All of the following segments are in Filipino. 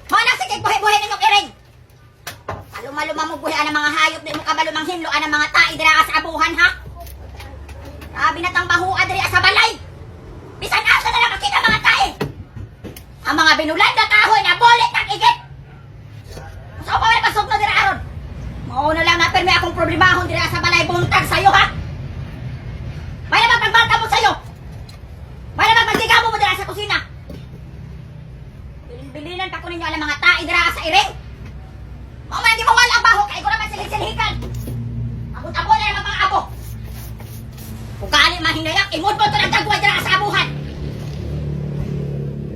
Mo na sige buhi-buhi ninyong iring. Maluma-luma mo buhi ang mga hayop, di mo kabalumang himlo ang mga tae dira sa abuhan ha. Sabi na tang bahua diri sa balay. Bisan asa na lang makita mga tae. Ang mga binulan na kahoy na bolet ng igit. So pa wala pasok na dira aron. Mao na lang na permi akong problemahon dira sa balay buntag sayo ha. May naman pagbata mo sayo. May naman magtigamo mo dira sa kusina. Bilinan pa ko ninyo ang mga tae dira sa iring. Mao man di mo wala baho kay ko naman silid-silhikan. Abot-abo na naman mga abo. Kung kali mahinayak, imod mo ito ng dagway dira sa abuhan.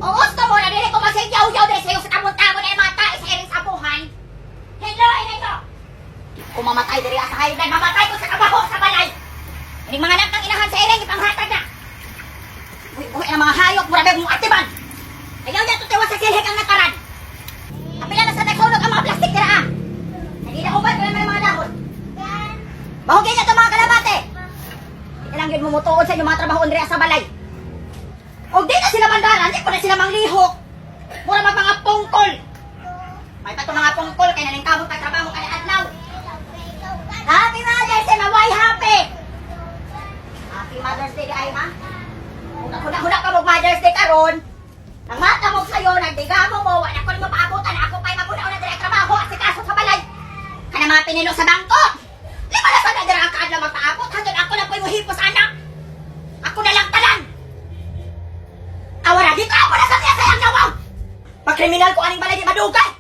O gusto mo na dili ko magsigyaw-yaw diri sa'yo sa tabon-tabon na mga tae sa iring sa abuhan. Hiloy na ito. Kung mamatay diri sa haydan, mamatay ko sa kabaho sa balay. Ining mga anak ng inahan sa iring, ipanghatag na. Uy, ang mga hayop, murabay mong atiban. Ayaw niya tutiwa sa silhik ang nakaran. Kapila na sa nagsunog ang mga plastik dira ah. Hindi na ubad ko naman ang mga dahon. Bahugin niya ito mga kalabate. Hindi lang yun mumutuod sa inyong mga trabaho diri sa balay. O di na sila mandaran, di ko na sila manglihok. Mura mag mga pungkol. May pa ito mga pungkol, kaya nalingkamot ang trabaho kada adlaw. Happy Mother's Day, maway happy! Happy Mother's Day ay ha? Huna ka mo Mother's Day karon. Ang mata mo sa'yo, nagdigamo mo, wala ko rin mapaabutan, ako pa'y maguna-una dira trabaho at si kaso sa balay. Kana mga pinilo sa bangko. Lima na sa nadira ang kaadlaw magpaabot, hanggang ako na po'y muhipo sa anak. Ako na lang talan. Awara, dito ako na sa tiya sayang nawaw. Pag-kriminal ko aning balay di madugay.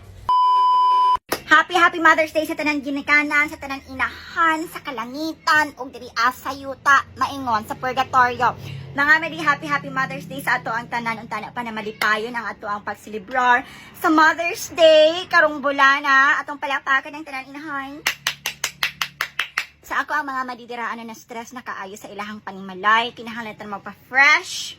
Happy Mother's Day sa tanang ginikanan, sa tanang inahan, sa kalangitan, o diri sa yuta, maingon, sa purgatorio. Mga mali, happy Mother's Day sa ato ang tanan, untana pa na malipayon ang ato ang pagsilibrar sa Mother's Day, karong bulana, atong palakpakan ng tanan inahan. Sa ako ang mga madidiraan na stress na kaayo sa ilahang panimalay, kinahanglan magpa-fresh.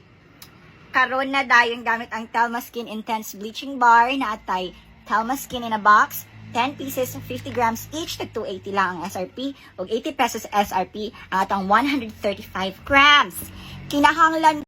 Karon na dayon gamit ang Telma Skin Intense Bleaching Bar na atay Telma Skin in a box, 10 pieces, 50 grams each, tag 280 lang ang SRP, o 80 pesos SRP, ang atang 135 grams. Kinahanglan